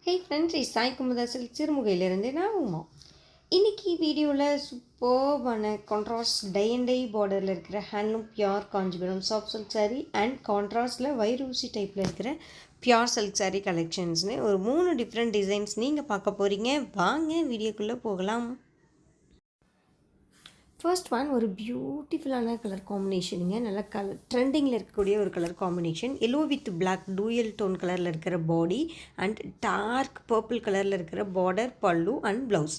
Hey friends, it's Sai Kumudha சிறுமுகையிலிருந்து நான் உமா. இன்னைக்கு வீடியோவில் சூப்பர்பான கான்ட்ராஸ்ட் டை அண்ட் டை பார்டரில் இருக்கிற handloom pure Kanchipuram soft silk saree and கான்ட்ராஸ்டில் வைரூசி டைப்பில் இருக்கிற பியூர் சில்க் சாரீ கலெக்ஷன்ஸ்னு ஒரு 3 டிஃப்ரெண்ட் டிசைன்ஸ் நீங்கள் பார்க்க போகிறீங்க. வாங்க வீடியோக்குள்ளே போகலாம். ஃபர்ஸ்ட் ஒன் ஒரு பியூட்டிஃபுல்லான கலர் காம்பினேஷனுங்க. நல்லா ட்ரெண்டிங்கில் இருக்கக்கூடிய ஒரு colour combination. Yellow with black dual tone கலரில் இருக்கிற பாடி அண்ட் டார்க் பர்பிள் கலரில் இருக்கிற பார்டர், பல்லு அண்ட் ப்ளவுஸ்.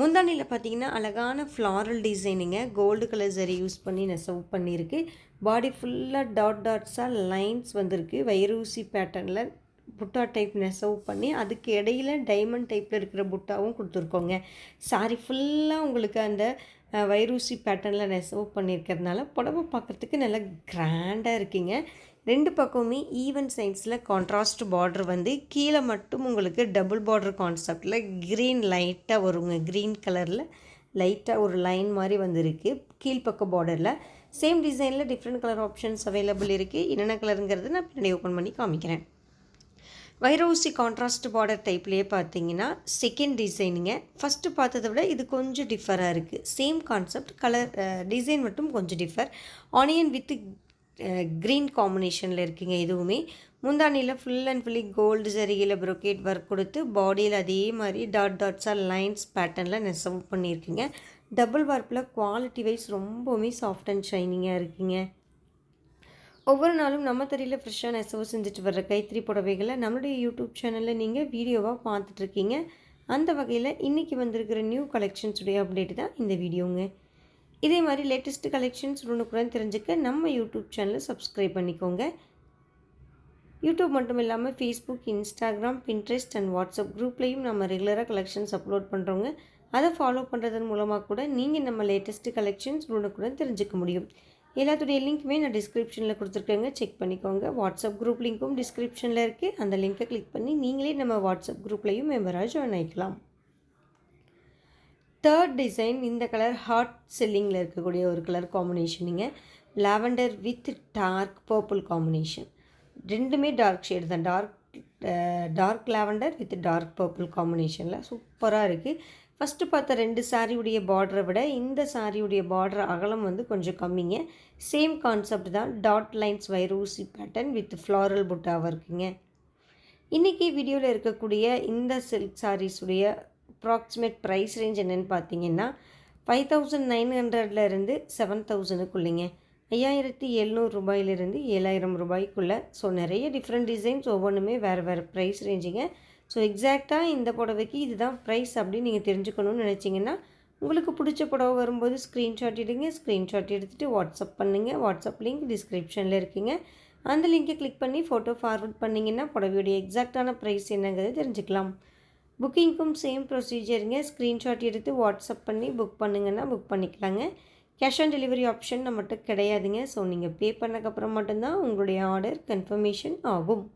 முந்தானியில் பார்த்தீங்கன்னா அழகான ஃப்ளாரல் டிசைனுங்க. கோல்டு கலர் சரி யூஸ் பண்ணி நெசவு பண்ணியிருக்கு. பாடி ஃபுல்லாக டாட்ஸாக லைன்ஸ் வந்திருக்கு. வைரூசி பேட்டர்னில் புட்டா டைப் நெசவு பண்ணி அதுக்கு இடையில் டைமண்ட் டைப்பில் இருக்கிற புட்டாவும் கொடுத்துருக்கோங்க. சாரி ஃபுல்லாக உங்களுக்கு அந்த வைரூசி பேட்டர்னில் நெசவு பண்ணியிருக்கிறதுனால புடவை பார்க்குறதுக்கு நல்லா கிராண்டாக இருக்குங்க. 2 பக்கமுமே ஈவன் சைட்ஸில் கான்ட்ராஸ்ட் பார்டர் வந்து கீழே மட்டும் உங்களுக்கு டபுள் பார்டர் கான்செப்டில் க்ரீன் லைட்டாக வருங்க. க்ரீன் கலரில் லைட்டாக ஒரு லைன் மாதிரி வந்துருக்கு கீழ்ப்பக்க பார்டரில். சேம் டிசைனில் டிஃப்ரெண்ட் கலர் ஆப்ஷன்ஸ் அவைலபிள் இருக்குது. என்னென்ன கலருங்கிறது நான் பின்னாடி ஓப்பன் பண்ணி காமிக்கிறேன். வைரூசி கான்ட்ராஸ்ட் பார்டர் டைப்லேயே பார்த்தீங்கன்னா செகண்ட் டிசைனுங்க. ஃபஸ்ட்டு பார்த்ததை விட இது கொஞ்சம் டிஃபராக இருக்குது. சேம் கான்செப்ட், கலர் டிசைன் மட்டும் கொஞ்சம் டிஃபர். ஆனியன் வித் க்ரீன் காம்பினேஷனில் இருக்குங்க. இதுவுமே முந்தானியில் ஃபுல் அண்ட் ஃபுல்லி கோல்டு சரியில் ப்ரொக்கேட் ஒர்க் கொடுத்து பாடியில் அதே மாதிரி டாட்ஸாக லைன்ஸ் பேட்டர்னில் நெசவு பண்ணியிருக்குங்க. டபுள் வார்ப்பில் குவாலிட்டி வைஸ் ரொம்பவுமே சாஃப்ட் அண்ட் ஷைனிங்காக இருக்குங்க. ஒவ்வொரு நாளும் நம்ம தெரியல ஃப்ரெஷ்ஷாக நெசவு செஞ்சுட்டு வர்ற கைத்தறி புடவைகளை நம்மளுடைய யூடியூப் சேனலில் நீங்கள் வீடியோவாக பார்த்துட்ருக்கீங்க. அந்த வகையில் இன்றைக்கி வந்திருக்கிற நியூ கலெக்ஷன்ஸுடைய அப்டேட் தான் இந்த வீடியோங்க. இதே மாதிரி லேட்டஸ்ட்டு கலெக்ஷன்ஸ் உடனுக்குடன் தெரிஞ்சுக்க நம்ம யூடியூப் சேனலை சப்ஸ்கிரைப் பண்ணிக்கோங்க. யூடியூப் மட்டும் இல்லாமல் Facebook, Instagram, Pinterest and WhatsApp குரூப்லேயும் நம்ம ரெகுலராக கலெக்ஷன்ஸ் அப்லோட் பண்ணுறோங்க. அதை ஃபாலோ பண்ணுறதன் மூலமாக கூட நீங்கள் நம்ம லேட்டஸ்ட்டு கலெக்ஷன்ஸ் உடனுக்குடன் தெரிஞ்சுக்க முடியும். எல்லாத்துடைய லிங்க்குமே நான் டிஸ்கிரிப்ஷனில் கொடுத்துருக்கேங்க, செக் பண்ணிக்கோங்க. வாட்ஸ்அப் குரூப் லிங்க்கும் டிஸ்கிரிப்ஷனில் இருக்குது. அந்த லிங்க்கை கிளிக் பண்ணி நீங்களே நம்ம வாட்ஸ்அப் குரூப்லேயும் மெம்பராக ஜாயின் ஆகிக்கலாம். தேர்ட் டிசைன் இந்த கலர் ஹாட் செல்லிங்கில் இருக்கக்கூடிய ஒரு கலர் காம்பினேஷனுங்க. Lavender with dark purple combination. ரெண்டுமே டார்க் ஷேடு தான். Dark lavender with dark purple காம்பினேஷனில் சூப்பராக இருக்குது. ஃபஸ்ட்டு பார்த்த 2 சாரியுடைய பார்டரை விட இந்த சாரியுடைய பார்டர் அகலம் வந்து கொஞ்சம் கம்மிங்க. சேம் கான்செப்ட் தான். டாட் லைன்ஸ் வைரூசி பேட்டர்ன் வித் ஃப்ளாரல் புட்டாவாக இருக்குங்க. இன்றைக்கி வீடியோவில் இருக்கக்கூடிய இந்த சில்க் சாரீஸுடைய அப்ராக்சிமேட் ப்ரைஸ் ரேஞ்ச் என்னென்னு பார்த்தீங்கன்னா 5900 7000க்குள்ளேங்க. 5700 ரூபாயிலிருந்து 7000 ரூபாய்க்குள்ளே. ஸோ நிறைய டிஃப்ரெண்ட் டிசைன்ஸ், ஒவ்வொன்றுமே வேறு ப்ரைஸ் ரேஞ்சுங்க. ஸோ எக்ஸாக்டாக இந்த புடவைக்கு இதுதான் ப்ரைஸ் அப்படின்னு நீங்கள் தெரிஞ்சுக்கணும்னு நினச்சிங்கன்னா உங்களுக்கு பிடிச்ச புடவை வரும்போது ஸ்க்ரீன்ஷாட் எடுங்க. ஸ்க்ரீன்ஷாட் எடுத்துகிட்டு வாட்ஸ்அப் பண்ணுங்கள். வாட்ஸ்அப் லிங்க் டிஸ்கிரிப்ஷனில் இருக்குங்க. அந்த லிங்கை கிளிக் பண்ணி ஃபோட்டோ ஃபார்வர்ட் பண்ணிங்கன்னா புடவையுடைய எக்ஸாக்டான ப்ரைஸ் என்னங்கிறது தெரிஞ்சுக்கலாம். புக்கிங்க்கும் சேம் ப்ரொசீஜருங்க. ஸ்க்ரீன்ஷாட் எடுத்து வாட்ஸ்அப் பண்ணி புக் பண்ணுங்கன்னா புக் பண்ணிக்கலாங்க. கேஷ் ஆன் டெலிவரி ஆப்ஷன் நம்மகிட்ட கிடையாதுங்க. ஸோ நீங்கள் பே பண்ணக்கப்புறம் மட்டும்தான் உங்களுடைய ஆர்டர் கன்ஃபர்மேஷன் ஆகும்.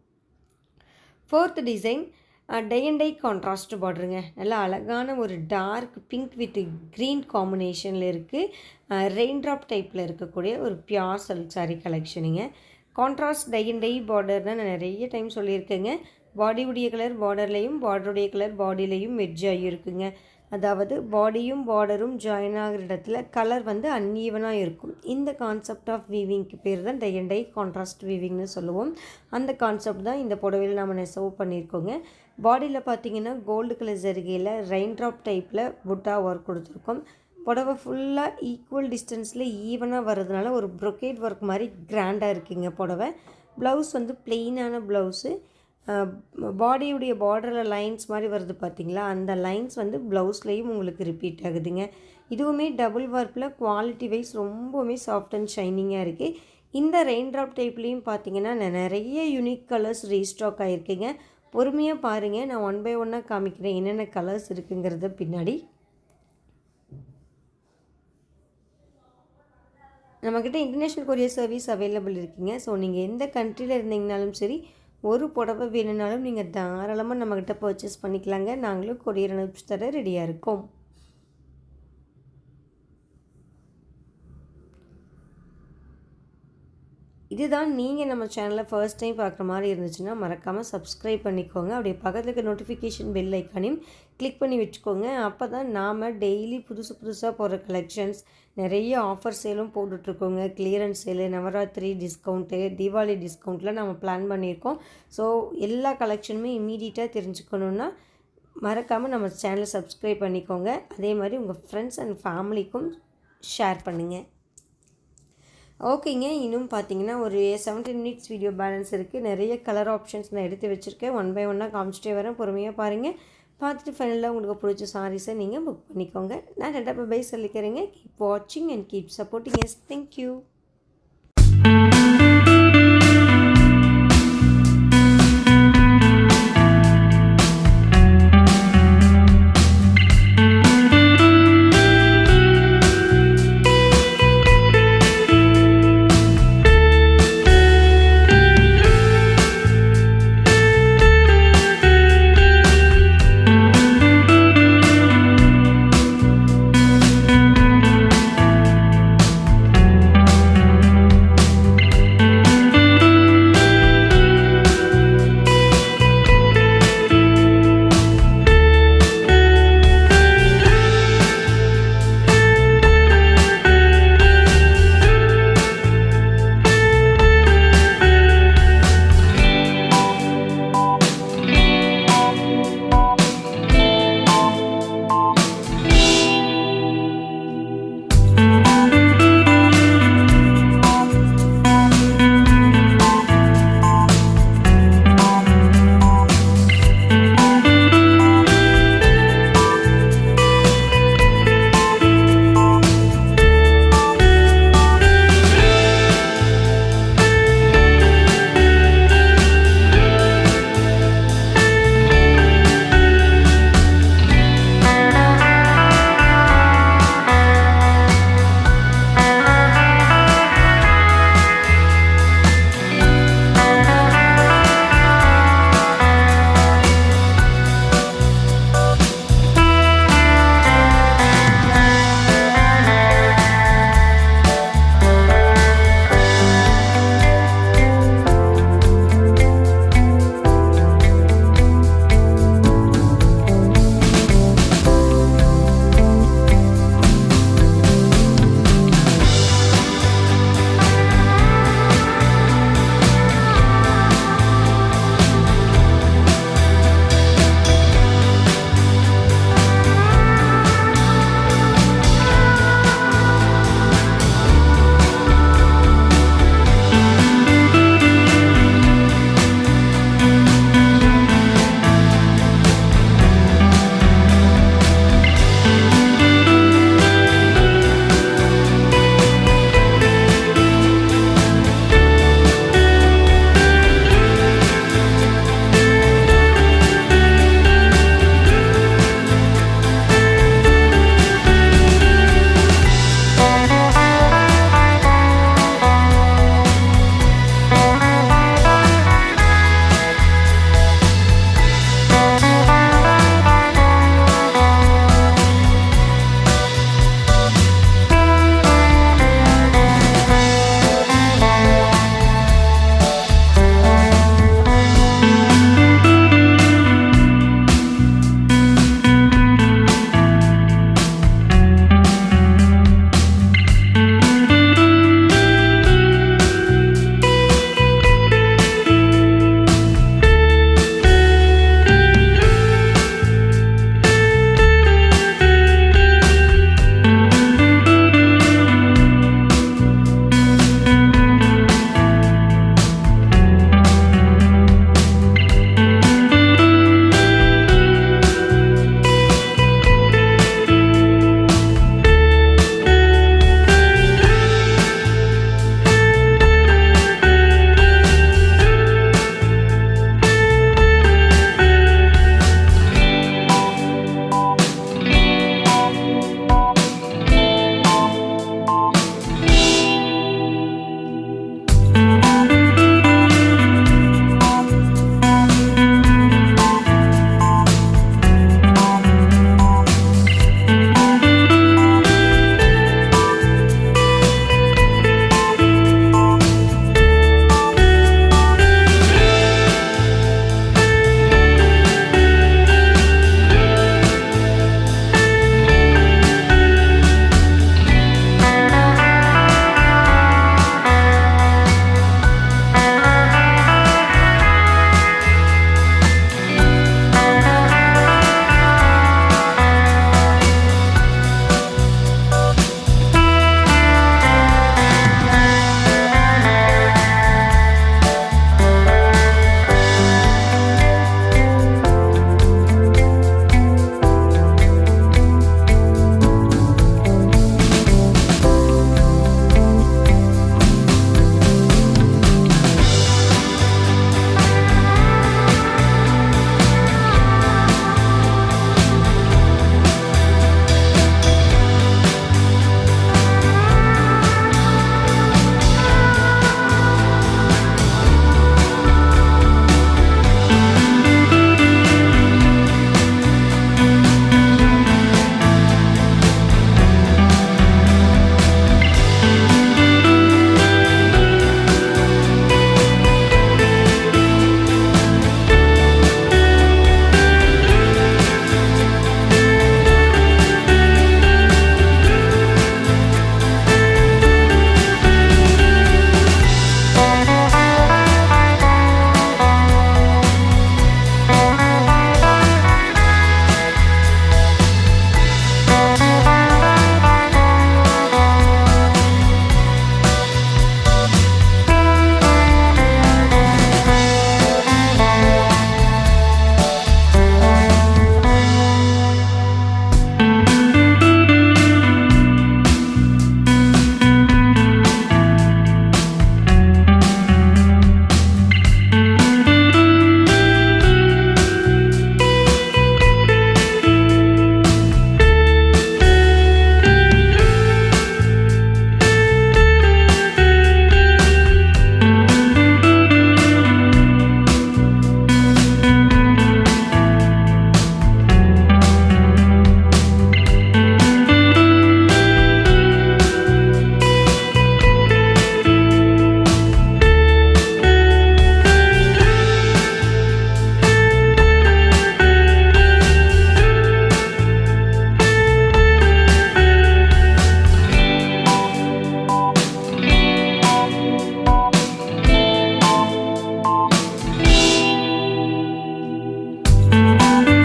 Fourth design tie and tie contrast பார்டருங்க. நல்லா அழகான ஒரு டார்க் பிங்க் வித் க்ரீன் காம்பினேஷனில் இருக்குது. ரெயின் ட்ராப் டைப்பில் இருக்கக்கூடிய ஒரு பியூர் சில்க் சாரீ கலெக்ஷனுங்க. கான்ட்ராஸ்ட் டை அண்ட் டை பார்டர்னால் நான் நிறைய டைம் சொல்லியிருக்கேங்க. பாடியுடைய கலர் பார்டர்லேயும் பார்டருடைய கலர் பாடியிலையும் மெர்ஜ் ஆகியிருக்குங்க. அதாவது பாடியும் பார்டரும் ஜாயின் ஆகிற இடத்துல கலர் வந்து அன்ஈவனாக இருக்கும். இந்த கான்செப்ட் ஆஃப் வீவிங்க்கு பேர் தான் டை அண்ட் டை கான்ட்ராஸ்ட் வீவிங்னு சொல்லுவோம். அந்த கான்செப்ட் தான் இந்த புடவையில் நம்ம நெசவு பண்ணியிருக்கோங்க. பாடியில் பார்த்தீங்கன்னா கோல்டு கலர் ஜரிகையில் ரெயின் ட்ராப் டைப்பில் புட்டா ஒர்க் கொடுத்துருக்கோம். புடவை ஃபுல்லாக ஈக்குவல் டிஸ்டன்ஸில் ஈவனாக வர்றதுனால ஒரு ப்ரொக்கேட் ஒர்க் மாதிரி கிராண்டாக இருக்குங்க புடவை. ப்ளவுஸ் வந்து பிளெயினான ப்ளவுஸு. பாடியுடைய பார்டரில் லைன்ஸ் மாதிரி வருது பார்த்திங்களா, அந்த லைன்ஸ் வந்து ப்ளவுஸ்லேயும் உங்களுக்கு ரிப்பீட் ஆகுதுங்க. இதுவுமே டபுள் ஒர்க்கில் குவாலிட்டி வைஸ் ரொம்பவுமே சாஃப்ட் அண்ட் ஷைனிங்காக இருக்குது. இந்த ரெயின் ட்ராப் டைப்லேயும் பார்த்திங்கன்னா நிறைய யூனிக் கலர்ஸ் ரீஸ்டாக் ஆகிருக்குங்க. பொறுமையாக பாருங்கள், நான் 1 by 1 காமிக்கிறேன் என்னென்ன கலர்ஸ் இருக்குங்கிறத பின்னாடி. நம்மக்கிட்ட இன்டர்நேஷ்னல் கொரியர் சர்வீஸ் அவைலபிள் இருக்குங்க. ஸோ நீங்கள் எந்த கண்ட்ரியில் இருந்தீங்கனாலும் சரி, ஒரு புடவை வேணும்னாலும் நீங்கள் தாராளமாக நம்மக்கிட்ட பர்ச்சேஸ் பண்ணிக்கலாங்க. நாங்களும் கொரியர் அனுப்பிச்சு தர ரெடியாக இருக்கோம். இதுதான் நீங்கள் நம்ம சேனலில் ஃபர்ஸ்ட் டைம் பார்க்குற மாதிரி இருந்துச்சுன்னா மறக்காமல் சப்ஸ்கிரைப் பண்ணிக்கோங்க. அப்படியே பக்கத்தில் இருக்க நோட்டிஃபிகேஷன் பெல் ஐக்கானையும் கிளிக் பண்ணி வச்சுக்கோங்க. அப்போ தான் நாம் டெய்லி புதுசாக போகிற கலெக்ஷன்ஸ் நிறைய ஆஃபர் சேலும் போட்டுட்ருக்கோங்க. Clearance sale, Navratri discount, Deepavali டிஸ்கவுண்ட்டில் நம்ம பிளான் பண்ணியிருக்கோம். ஸோ எல்லா கலெக்ஷனுமே இம்மீடியட்டாக தெரிஞ்சுக்கணுன்னா மறக்காமல் நம்ம சேனலை சப்ஸ்கிரைப் பண்ணிக்கோங்க. அதே மாதிரி உங்கள் ஃப்ரெண்ட்ஸ் அண்ட் ஃபேமிலிக்கும் ஷேர் பண்ணுங்கள். ஓகேங்க, இன்னும் பார்த்தீங்கன்னா ஒரு 17 மினிட்ஸ் வீடியோ பேலன்ஸ் இருக்குது. நிறைய கலர் ஆப்ஷன்ஸ் நான் எடுத்து வச்சுருக்கேன். ஒன் பை ஒன்னாக காமிச்சிட்டே வரேன். பொறுமையாக பாருங்கள். பார்த்துட்டு ஃபைனலாக உங்களுக்கு பிடிச்ச சாரீஸை நீங்கள் புக் பண்ணிக்கோங்க. நான் ரெண்டாக பை சொல்லிக்கிறேங்க. கீப் வாட்சிங் and keep supporting us. Thank you. you.